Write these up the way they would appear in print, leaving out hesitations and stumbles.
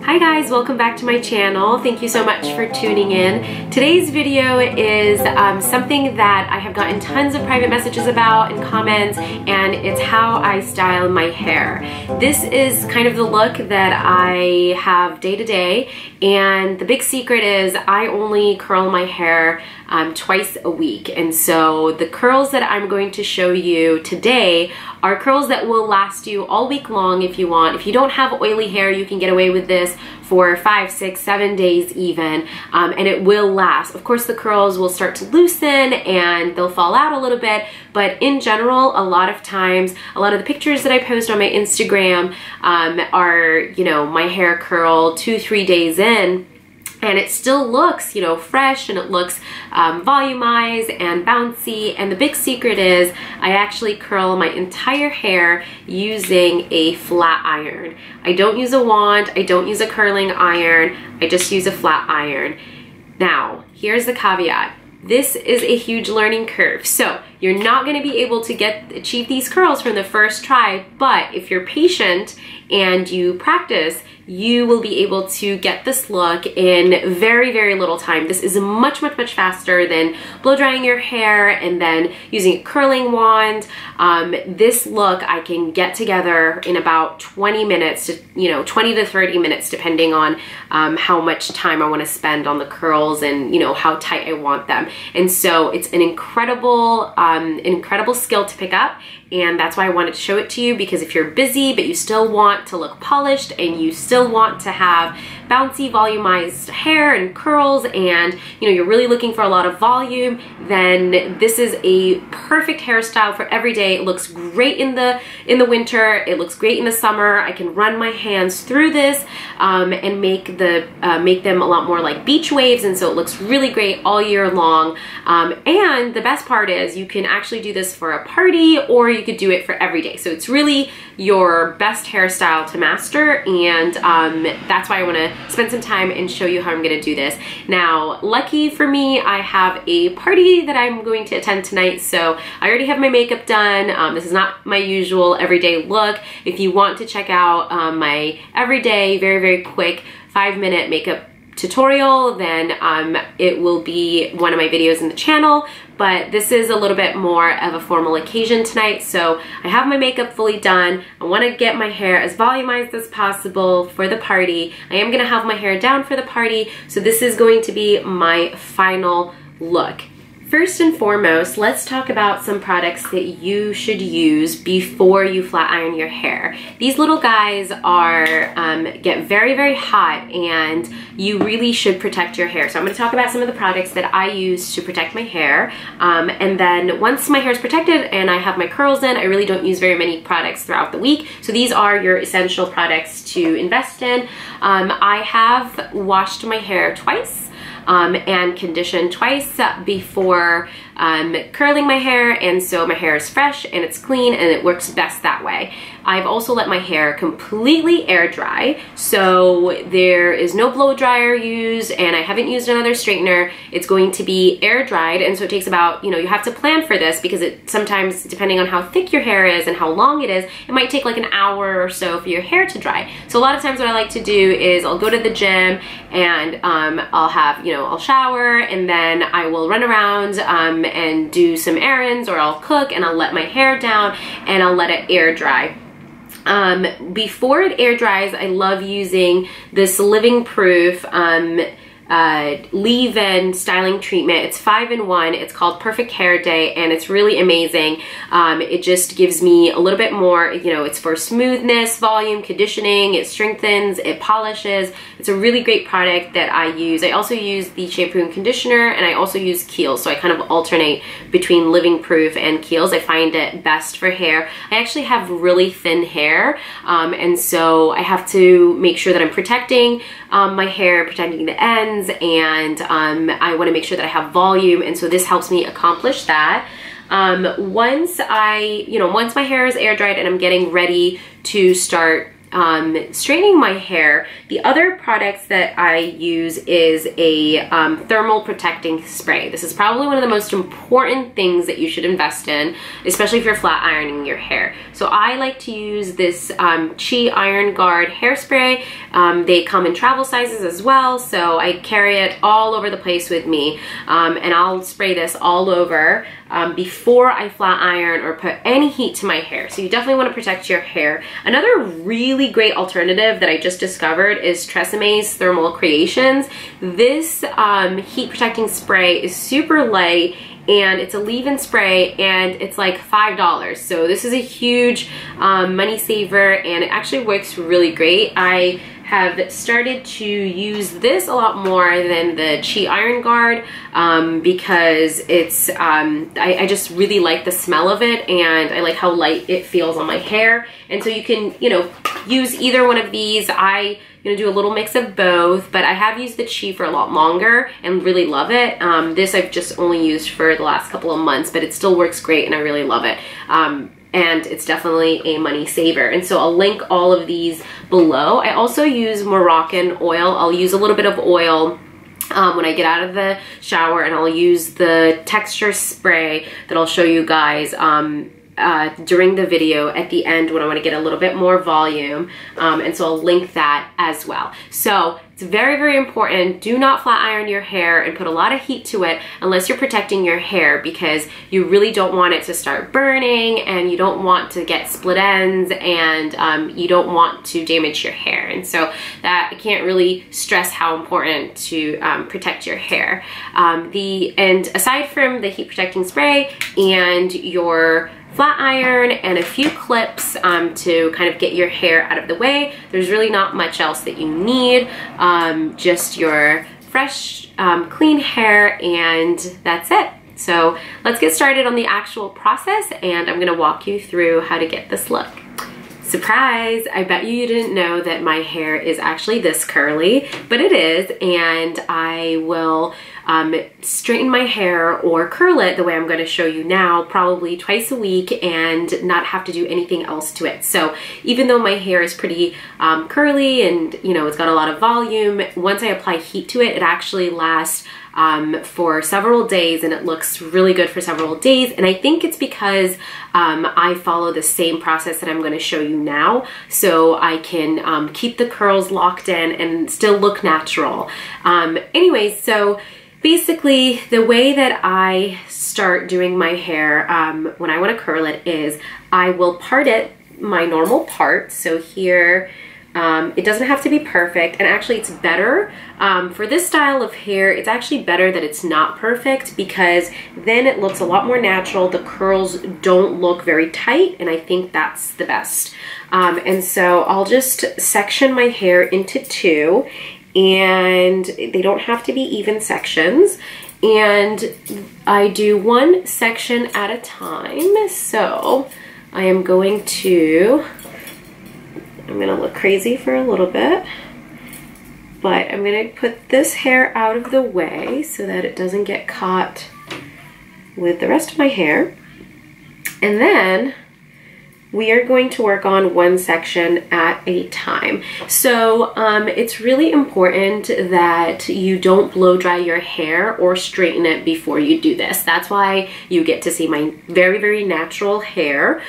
Hi guys, welcome back to my channel. Thank you so much for tuning in. Today's video is something that I have gotten tons of private messages about and comments, and it's how I style my hair. This is kind of the look that I have day to day, and the big secret is I only curl my hair twice a week. And so the curls that I'm going to show you today are curls that will last you all week long if you want. If you don't have oily hair, you can get away with this for 5, 6, 7 days even, and it will last. Of course, the curls will start to loosen and they'll fall out a little bit, but in general, a lot of times, a lot of the pictures that I post on my Instagram are, you know, my hair curl 2, 3 days in, and it still looks, you know, fresh, and it looks volumized and bouncy. And the big secret is I actually curl my entire hair using a flat iron. I don't use a wand, I don't use a curling iron, I just use a flat iron. Now, here's the caveat. This is a huge learning curve. So you're not gonna be able to achieve these curls from the first try, but if you're patient and you practice, you will be able to get this look in very, very little time. This is much, much, much faster than blow drying your hair and then using a curling wand. This look I can get together in about 20 minutes to, 20 to 30 minutes, depending on how much time I want to spend on the curls and, how tight I want them. And so it's an incredible skill to pick up. And that's why I wanted to show it to you, because if you're busy but you still want to look polished and you still want to have bouncy, volumized hair and curls, and you're really looking for a lot of volume, then this is a perfect hairstyle for every day. It looks great in the winter. It looks great in the summer. I can run my hands through this and make them a lot more like beach waves, and so it looks really great all year long. And the best part is you can actually do this for a party, or you could do it for every day. So it's really your best hairstyle to master, and that's why I want to spend some time and show you how I'm going to do this. Now, lucky for me, I have a party that I'm going to attend tonight, so I already have my makeup done. This is not my usual everyday look. If you want to check out my everyday, very, very quick 5-minute makeup tutorial, then it will be one of my videos in the channel. But this is a little bit more of a formal occasion tonight, so I have my makeup fully done. I want to get my hair as volumized as possible for the party. I am going to have my hair down for the party, so this is going to be my final look. First and foremost, let's talk about some products that you should use before you flat iron your hair. These little guys get very, very hot, and you really should protect your hair. So I'm going to talk about some of the products that I use to protect my hair. And then once my hair is protected and I have my curls in, I really don't use very many products throughout the week. So these are your essential products to invest in. I have washed my hair twice and conditioned twice before curling my hair, and so my hair is fresh and it's clean and it works best that way. I've also let my hair completely air dry, so there is no blow dryer used, and I haven't used another straightener. It's going to be air dried, and so it takes about, you have to plan for this, because it sometimes, depending on how thick your hair is and how long it is, it might take like an hour or so for your hair to dry. So a lot of times what I like to do is I'll go to the gym and I'll have, I'll shower, and then I will run around and do some errands, or I'll cook, and I'll let my hair down and I'll let it air dry. Before it air dries, I love using this Living Proof leave-in styling treatment. It's 5-in-1. It's called Perfect Hair Day, and it's really amazing. It just gives me a little bit more, it's for smoothness, volume, conditioning, it strengthens, it polishes. It's a really great product that I use. I also use the shampoo and conditioner, and I also use Kiehl's, so I kind of alternate between Living Proof and Kiehl's. I find it best for hair. I actually have really thin hair, and so I have to make sure that I'm protecting my hair, protecting the ends, and I want to make sure that I have volume, and so this helps me accomplish that. Once my hair is air dried and I'm getting ready to start straightening my hair, the other products that I use is a thermal protecting spray. This is probably one of the most important things that you should invest in, especially if you're flat ironing your hair. So I like to use this Chi Iron Guard hairspray. They come in travel sizes as well, so I carry it all over the place with me, and I'll spray this all over before I flat iron or put any heat to my hair. So you definitely want to protect your hair. Another really great alternative that I just discovered is Treseme's Thermal Creations. This heat protecting spray is super light, and it's a leave-in spray, and it's like $5. So this is a huge money saver, and it actually works really great. I have started to use this a lot more than the Chi Iron Guard because it's I just really like the smell of it, and I like how light it feels on my hair. And so you can, you know, use either one of these. I do a little mix of both, but I have used the Chi for a lot longer and really love it. This I've just only used for the last couple of months, but it still works great and I really love it. And it's definitely a money saver. And so I'll link all of these below. I also use Moroccan oil. I'll use a little bit of oil when I get out of the shower, and I'll use the texture spray that I'll show you guys during the video at the end when I want to get a little bit more volume, and so I'll link that as well. So it's very, very important. Do not flat iron your hair and put a lot of heat to it unless you're protecting your hair, because you really don't want it to start burning, and you don't want to get split ends, and you don't want to damage your hair. And so that I can't really stress how important to protect your hair. And aside from the heat protecting spray and your flat iron and a few clips to kind of get your hair out of the way, there's really not much else that you need. Just your fresh, clean hair, and that's it. So let's get started on the actual process, and I'm gonna walk you through how to get this look. Surprise! I bet you didn't know that my hair is actually this curly, but it is, and I will straighten my hair or curl it the way I'm going to show you now, probably twice a week, and not have to do anything else to it. So even though my hair is pretty curly and, you know, it's got a lot of volume, once I apply heat to it, it actually lasts for several days, and it looks really good for several days. And I think it's because I follow the same process that I'm going to show you now, so I can keep the curls locked in and still look natural. Anyways, so basically the way that I start doing my hair when I want to curl it is I will part it my normal part. So here, it doesn't have to be perfect, and actually it's better for this style of hair, it's actually better that it's not perfect, because then it looks a lot more natural. The curls don't look very tight, and I think that's the best. And so I'll just section my hair into two, and they don't have to be even sections, and I do one section at a time. So I am going to, I'm gonna look crazy for a little bit, but I'm gonna put this hair out of the way so that it doesn't get caught with the rest of my hair. And then we are going to work on one section at a time. So it's really important that you don't blow dry your hair or straighten it before you do this. That's why you get to see my very, very natural hair,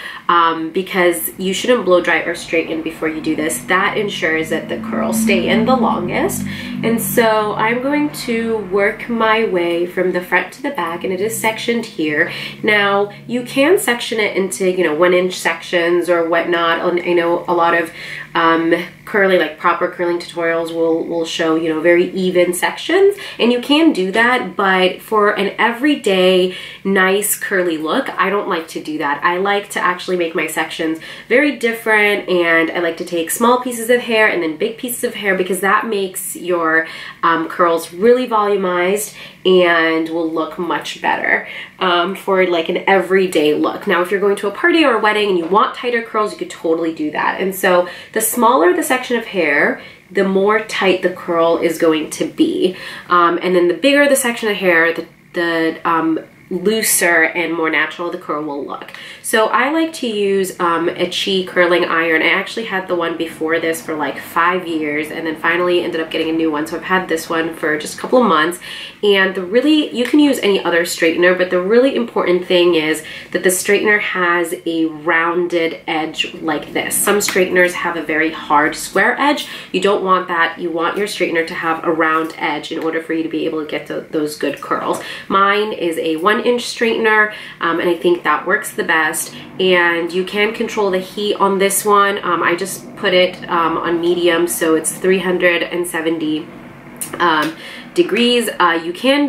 because you shouldn't blow dry or straighten before you do this. That ensures that the curls stay in the longest. And so I'm going to work my way from the front to the back, and it is sectioned here. Now you can section it into, you know, 1-inch sections or whatnot. And I know a lot of curly, like proper curling tutorials will show, you know, very even sections, and you can do that, but for an everyday nice curly look, I don't like to do that. I like to actually make my sections very different, and I like to take small pieces of hair and then big pieces of hair, because that makes your curls really volumized and will look much better for like an everyday look. Now, if you're going to a party or a wedding and you want tighter curls, you could totally do that. And so the smaller the section of hair, the more tight the curl is going to be. And then the bigger the section of hair, the looser and more natural the curl will look. So I like to use a Chi curling iron. I actually had the one before this for like 5 years and then finally ended up getting a new one. So I've had this one for just a couple of months. And you can use any other straightener, but the really important thing is that the straightener has a rounded edge like this. Some straighteners have a very hard square edge. You don't want that. You want your straightener to have a round edge in order for you to be able to get those good curls. Mine is a 1-inch straightener, and I think that works the best. And you can control the heat on this one. I just put it on medium, so it's 370 degrees. You can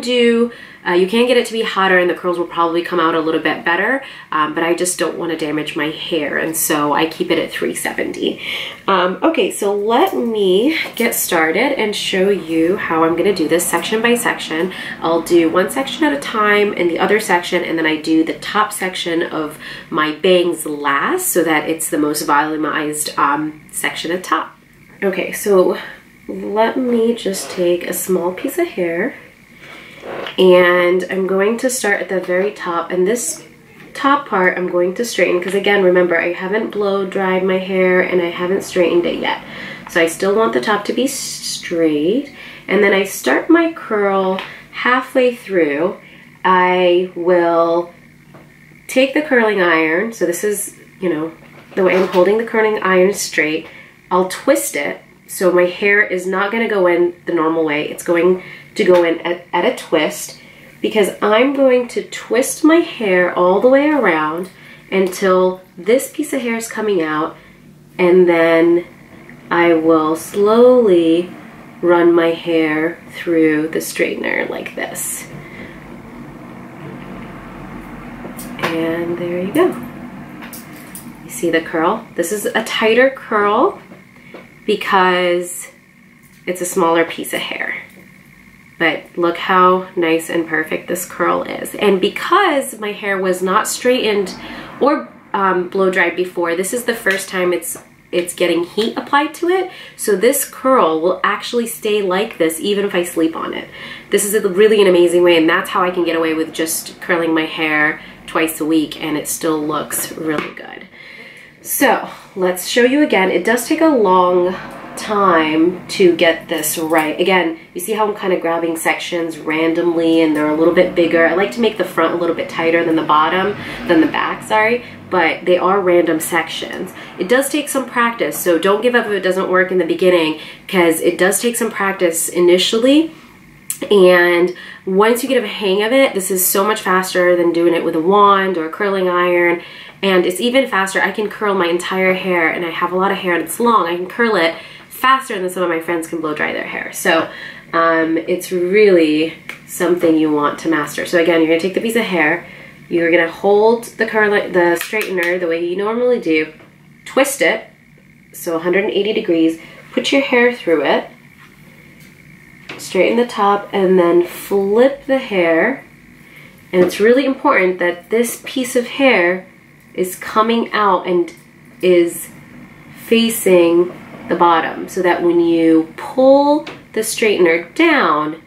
get it to be hotter and the curls will probably come out a little bit better, but I just don't want to damage my hair, and so I keep it at 370. Okay, so let me get started and show you how I'm going to do this section by section. I'll do one section at a time and the other section, and then I do the top section of my bangs last so that it's the most volumized section at top. Okay, so let me just take a small piece of hair, and I'm going to start at the very top, and this top part I'm going to straighten because, again, remember, I haven't blow dried my hair and I haven't straightened it yet. So I still want the top to be straight, and then I start my curl halfway through. I will take the curling iron, so this is, you know, the way I'm holding the curling iron straight. I'll twist it, so my hair is not going to go in the normal way. It's going to go in at a twist, because I'm going to twist my hair all the way around until this piece of hair is coming out, and then I will slowly run my hair through the straightener like this. And there you go. You see the curl? This is a tighter curl because it's a smaller piece of hair. But look how nice and perfect this curl is. And because my hair was not straightened or blow dried before, this is the first time it's getting heat applied to it. So this curl will actually stay like this even if I sleep on it. This is really an amazing way, and that's how I can get away with just curling my hair twice a week and it still looks really good. So let's show you again. It does take a long time to get this right. Again, you see how I'm kind of grabbing sections randomly and they're a little bit bigger. I like to make the front a little bit tighter than the back, sorry, but they are random sections. It does take some practice, so don't give up if it doesn't work in the beginning, because it does take some practice initially. And once you get a hang of it, this is so much faster than doing it with a wand or a curling iron. And it's even faster. I can curl my entire hair, and I have a lot of hair and it's long. I can curl it faster than some of my friends can blow dry their hair. So it's really something you want to master. So again, you're gonna take the piece of hair, you're gonna hold the straightener the way you normally do, twist it, so 180 degrees, put your hair through it, straighten the top, and then flip the hair. And it's really important that this piece of hair is coming out and is facing the bottom, so that when you pull the straightener down,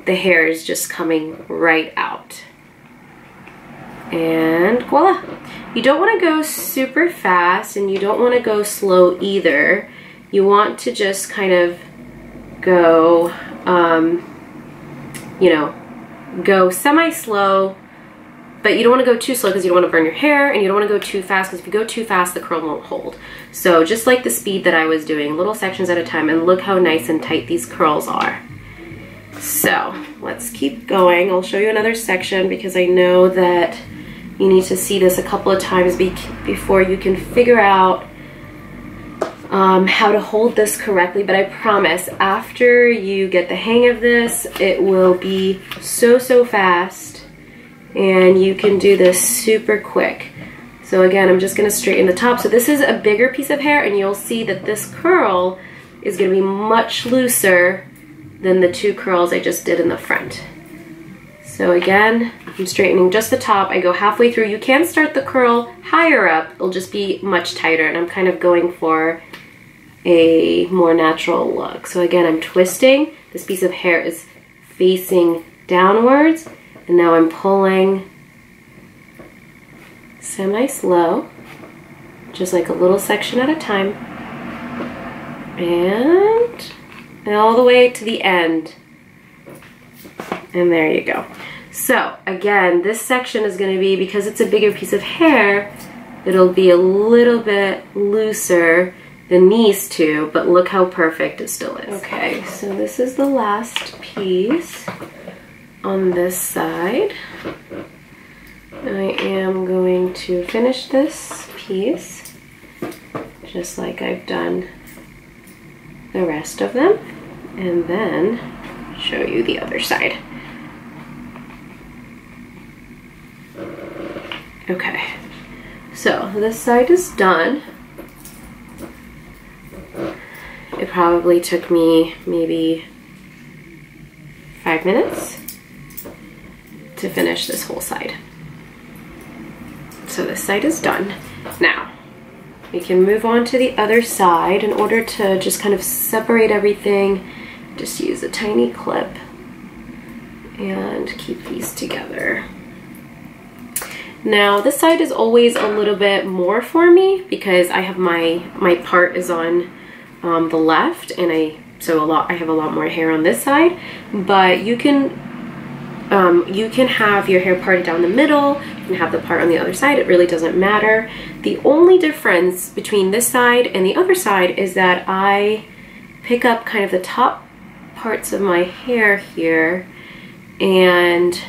the hair is just coming right out. And voila! You don't want to go super fast and you don't want to go slow either. You want to just kind of go, you know, go semi-slow, but you don't want to go too slow because you don't want to burn your hair, and you don't want to go too fast because if you go too fast, the curl won't hold. So just like the speed that I was doing, little sections at a time, and look how nice and tight these curls are. So let's keep going. I'll show you another section because I know that you need to see this a couple of times before you can figure out how to hold this correctly. But I promise, after you get the hang of this, it will be so fast. And you can do this super quick. So again, I'm just gonna straighten the top. So this is a bigger piece of hair, and you'll see that this curl is gonna be much looser than the two curls I just did in the front. So again, I'm straightening just the top. I go halfway through. You can start the curl higher up. It'll just be much tighter, and I'm kind of going for a more natural look. So again, I'm twisting. This piece of hair is facing downwards. And now I'm pulling semi-slow, just like a little section at a time. And all the way to the end. And there you go. So again, this section is going to be, because it's a bigger piece of hair, it'll be a little bit looser than these two, but look how perfect it still is. Okay, so this is the last piece on this side. I am going to finish this piece just like I've done the rest of them, and then show you the other side. Okay, so this side is done. It probably took me maybe 5 minutes to finish this whole side. So this side is done. Now, we can move on to the other side. In order to just kind of separate everything, just use a tiny clip and keep these together. Now this side is always a little bit more for me because I have my part is on the left, and I have a lot more hair on this side. But you can have your hair parted down the middle, you can have the part on the other side, it really doesn't matter. The only difference between this side and the other side is that I pick up kind of the top parts of my hair here and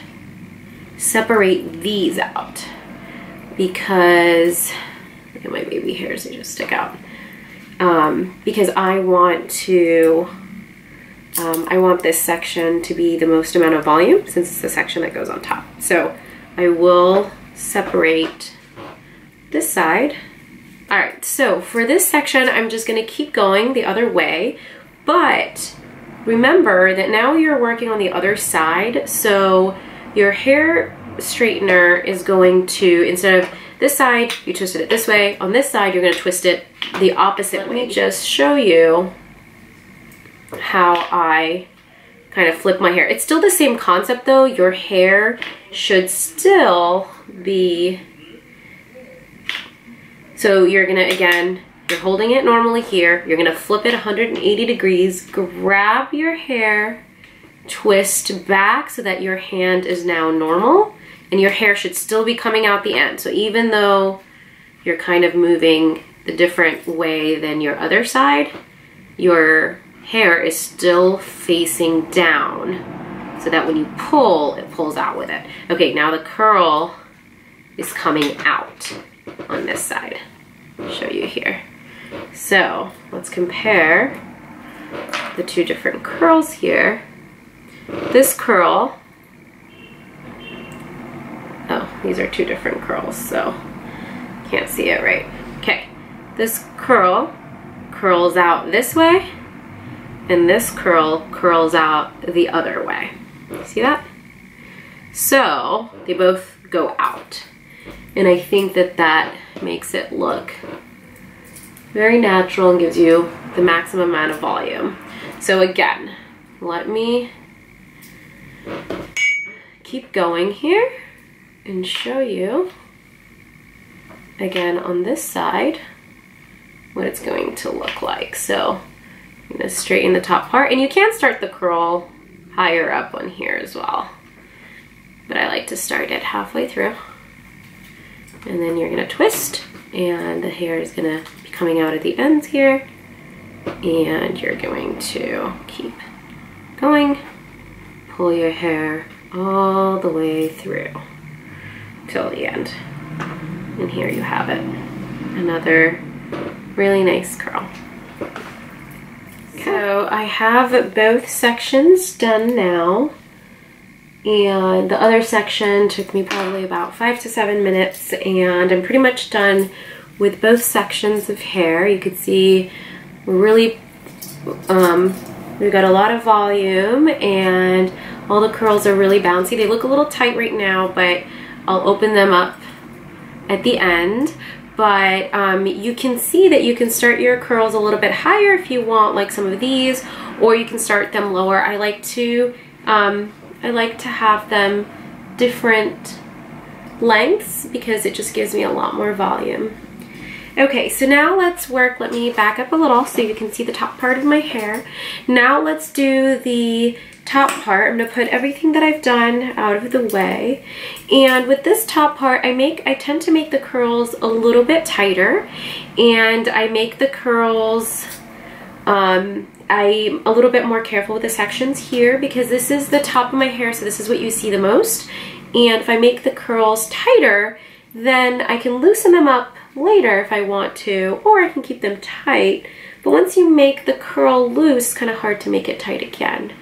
separate these out, because look at my baby hairs, they just stick out. Because I want this section to be the most amount of volume, since it's the section that goes on top. So I will separate this side. All right, so for this section, I'm just gonna keep going the other way, but remember that now you're working on the other side, so your hair straightener is going to, instead of this side, you twisted it this way. On this side, you're going to twist it the opposite way. Let me just show you how I kind of flip my hair. It's still the same concept though. Your hair should still be, so you're going to, again, you're holding it normally here. You're going to flip it 180 degrees, grab your hair, twist back so that your hand is now normal, and your hair should still be coming out the end. So even though you're kind of moving the different way than your other side, your hair is still facing down so that when you pull, it pulls out with it. Okay, now the curl is coming out on this side. I'll show you here. So let's compare the two different curls here. This curl, oh, these are two different curls, so can't see it right. Okay, this curl curls out this way, and this curl curls out the other way. See that? So they both go out, and I think that that makes it look very natural and gives you the maximum amount of volume. So again, let me keep going here and show you again on this side what it's going to look like. So I'm going to straighten the top part, and you can start the curl higher up on here as well, but I like to start it halfway through, and then you're going to twist, and the hair is going to be coming out at the ends here, and you're going to keep going, pull your hair all the way through till the end, and here you have it, another really nice curl. So I have both sections done now, and the other section took me probably about 5 to 7 minutes, and I'm pretty much done with both sections of hair. You can see we're really we've got a lot of volume, and all the curls are really bouncy. They look a little tight right now, but I'll open them up at the end. But you can see that you can start your curls a little bit higher if you want, like some of these, or you can start them lower. I like to have them different lengths because it just gives me a lot more volume. Okay, so now let's work. Let me back up a little so you can see the top part of my hair. Now let's do the top part. I'm gonna put everything that I've done out of the way. And with this top part, I tend to make the curls a little bit tighter, and I make the curls, I'm a little bit more careful with the sections here because this is the top of my hair, so this is what you see the most. And if I make the curls tighter, then I can loosen them up later if I want to, or I can keep them tight. But once you make the curl loose, it's kind of hard to make it tight again.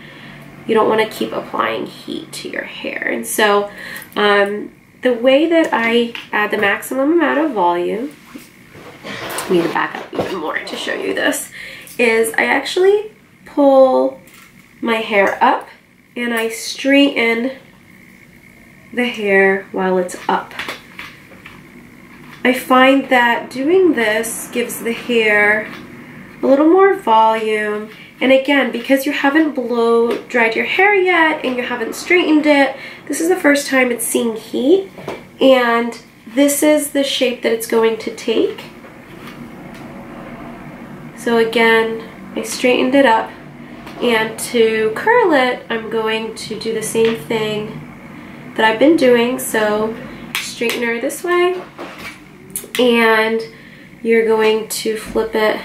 You don't want to keep applying heat to your hair. And so the way that I add the maximum amount of volume, I need to back up even more to show you this, is I actually pull my hair up and I straighten the hair while it's up. I find that doing this gives the hair a little more volume. And again, because you haven't blow dried your hair yet and you haven't straightened it, this is the first time it's seeing heat, and this is the shape that it's going to take. So again, I straightened it up, and to curl it, I'm going to do the same thing that I've been doing. So straightener this way, and you're going to flip it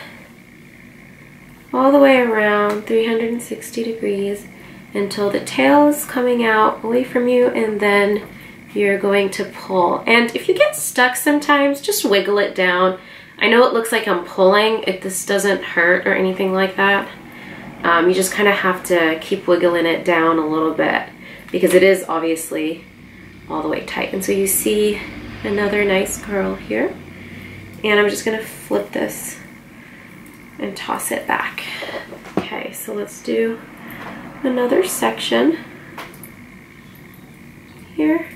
all the way around 360 degrees until the tail is coming out away from you, and then you're going to pull. And if you get stuck sometimes, just wiggle it down. I know it looks like I'm pulling. This doesn't hurt or anything like that. You just kind of have to keep wiggling it down a little bit because it is obviously all the way tight. And so you see another nice curl here. And I'm just gonna flip this and toss it back. Okay, so let's do another section here.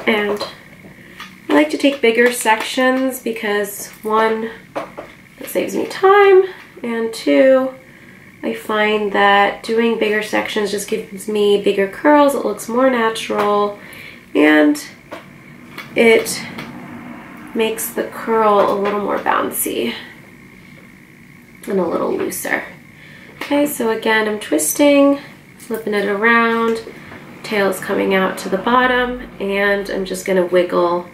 And I like to take bigger sections because one, it saves me time, and two, I find that doing bigger sections just gives me bigger curls. It looks more natural, and it makes the curl a little more bouncy and a little looser. Okay, so again, I'm twisting, flipping it around, tail's coming out to the bottom, and I'm just gonna wiggle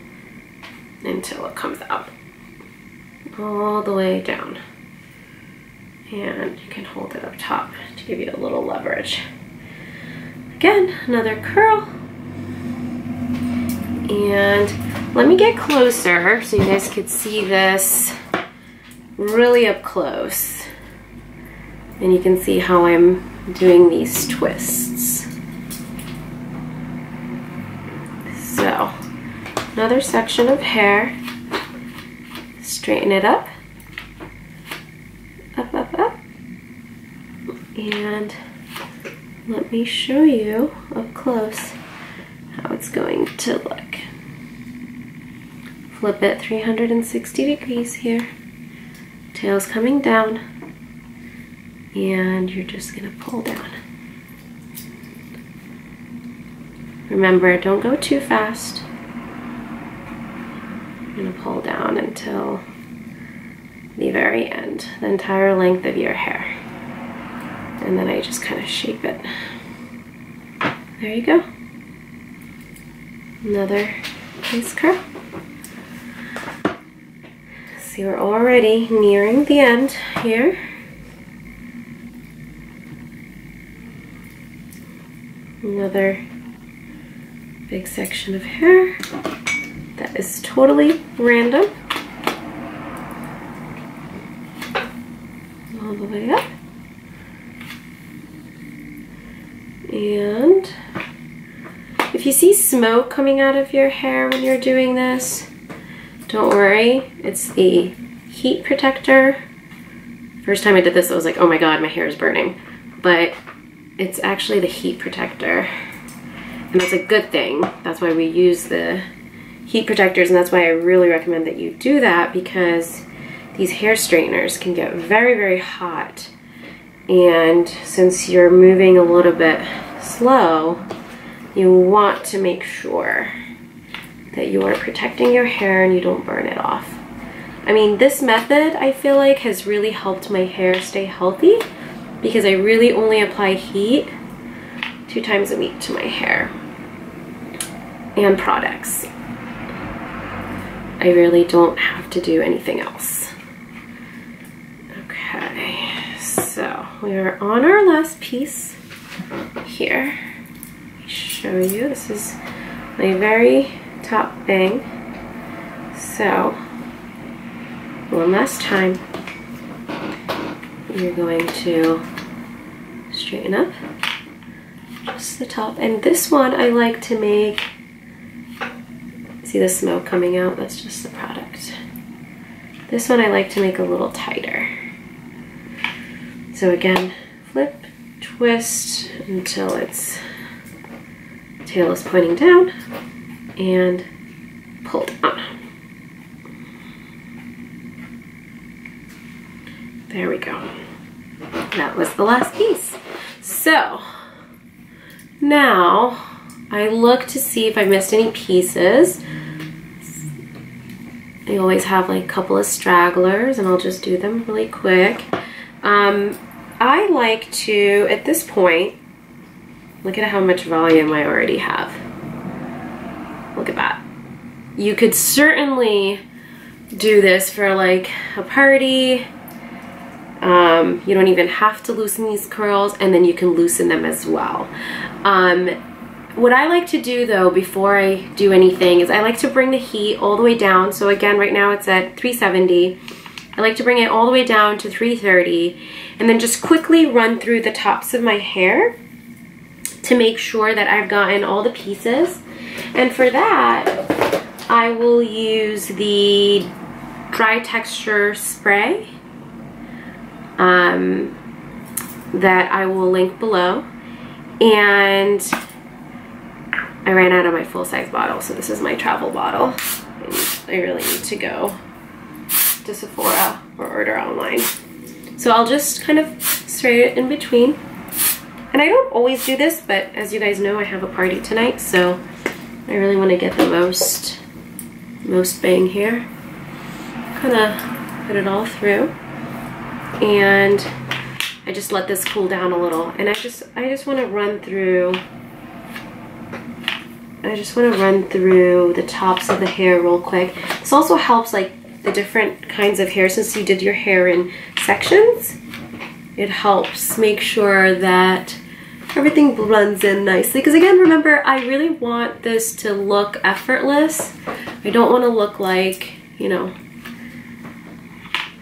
until it comes out all the way down. And you can hold it up top to give you a little leverage. Again, another curl. And let me get closer so you guys could see this really up close. And you can see how I'm doing these twists. So, another section of hair. Straighten it up. Up, up, up. And let me show you up close how it's going to look. Flip it 360 degrees here. Tail's coming down. And you're just gonna pull down. Remember, don't go too fast. I'm gonna pull down until the very end, the entire length of your hair. And then I just kind of shape it. There you go. Another nice curl. See, we're already nearing the end here. Another big section of hair that is totally random. All the way up. And if you see smoke coming out of your hair when you're doing this, don't worry, it's the heat protector. First time I did this, I was like, oh my god, my hair is burning. But it's actually the heat protector. And that's a good thing. That's why we use the heat protectors, and that's why I really recommend that you do that, because these hair straighteners can get very, very hot. And since you're moving a little bit slow, you want to make sure that you are protecting your hair and you don't burn it off. I mean, this method I feel like has really helped my hair stay healthy because I really only apply heat 2 times a week to my hair and products. I really don't have to do anything else. Okay, so we are on our last piece here. Let me show you. This is my very top bang. So, one last time, you're going to straighten up just the top. And this one I like to make, see the smoke coming out? That's just the product. This one I like to make a little tighter. So again, flip, twist until its tail is pointing down and pull down. There we go. That was the last piece. So now I look to see if I missed any pieces. I always have like a couple of stragglers and I'll just do them really quick. I like to, at this point, look at how much volume I already have. Look at that. You could certainly do this for like a party. You don't even have to loosen these curls, and then you can loosen them as well. What I like to do though before I do anything is I like to bring the heat all the way down. So again, right now it's at 370. I like to bring it all the way down to 330 and then just quickly run through the tops of my hair to make sure that I've gotten all the pieces. And for that, I will use the dry texture spray that I will link below. And I ran out of my full-size bottle, so this is my travel bottle. I really need to go to Sephora or order online. So I'll just kind of spray it in between. And I don't always do this, but as you guys know, I have a party tonight, so I really want to get the most bang here. Kind of put it all through. And I just let this cool down a little. And I just want to run through the tops of the hair real quick. This also helps like the different kinds of hair, since you did your hair in sections. It helps make sure that everything blends in nicely. Because again, remember, I really want this to look effortless. I don't want to look like, you know,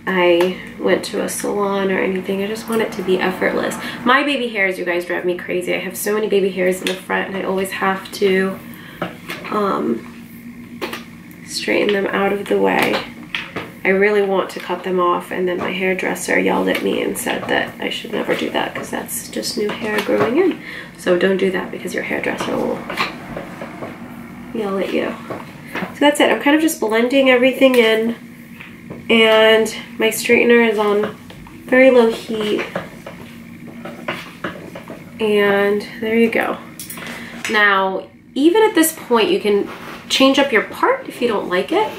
I went to a salon or anything. I just want it to be effortless. My baby hairs, you guys, drive me crazy. I have so many baby hairs in the front and I always have to straighten them out of the way. I really want to cut them off, and then my hairdresser yelled at me and said that I should never do that because that's just new hair growing in. So don't do that because your hairdresser will yell at you. So that's it. I'm kind of just blending everything in, and my straightener is on very low heat. And there you go. Now, even at this point, you can change up your part if you don't like it.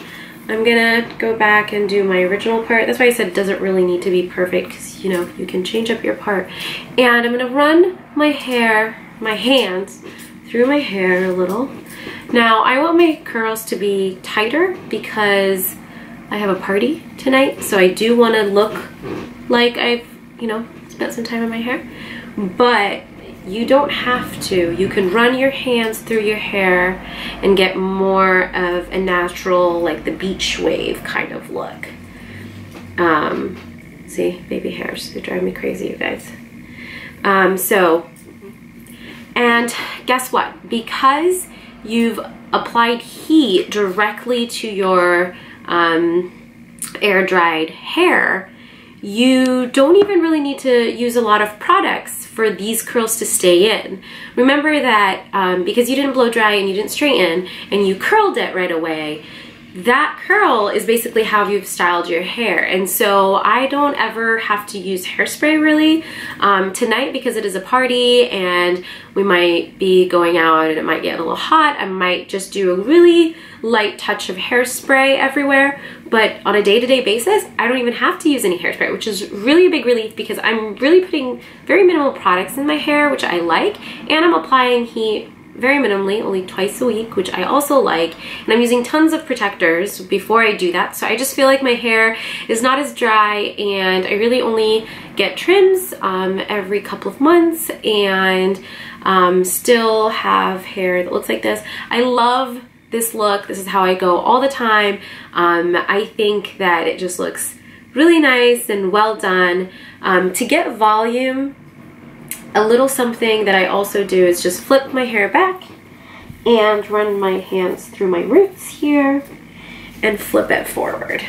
I'm gonna go back and do my original part. That's why I said it doesn't really need to be perfect, because you know, you can change up your part. And I'm gonna run my hands through my hair a little. Now, I want my curls to be tighter because I have a party tonight, so I do want to look like I've, you know, spent some time in my hair. But you don't have to. You can run your hands through your hair and get more of a natural, like the beach wave kind of look. See, baby hairs, they drive me crazy, you guys. And guess what? Because you've applied heat directly to your air dried hair, you don't even really need to use a lot of products for these curls to stay in. Remember that because you didn't blow dry and you didn't straighten and you curled it right away, that curl is basically how you've styled your hair. And so I don't ever have to use hairspray really. Tonight, because it is a party and we might be going out and it might get a little hot, I might just do a really light touch of hairspray everywhere. But on a day-to-day basis, I don't even have to use any hairspray, which is really a big relief because I'm really putting very minimal products in my hair, which I like, and I'm applying heat very minimally, only twice a week, which I also like. And I'm using tons of protectors before I do that. So I just feel like my hair is not as dry, and I really only get trims every couple of months, and still have hair that looks like this. I love this look. This is how I go all the time. I think that it just looks really nice and well done. To get volume, a little something that I also do is just flip my hair back and run my hands through my roots here and flip it forward,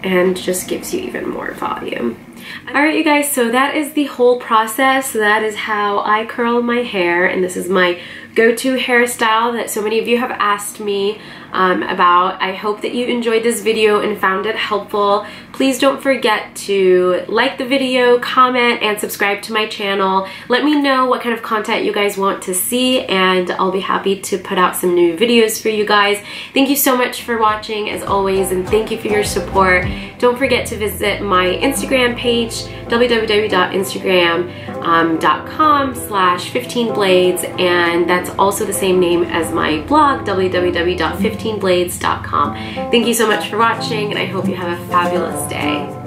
and just gives you even more volume. Alright you guys, so that is the whole process. So that is how I curl my hair, and this is my go-to hairstyle that so many of you have asked me about. I hope that you enjoyed this video and found it helpful. Please don't forget to like the video, comment, and subscribe to my channel. Let me know what kind of content you guys want to see, and I'll be happy to put out some new videos for you guys. Thank you so much for watching as always, and thank you for your support. Don't forget to visit my Instagram page, www.instagram.com/15blades, and that's also the same name as my blog, www.15blades.com. Thank you so much for watching, and I hope you have a fabulous day.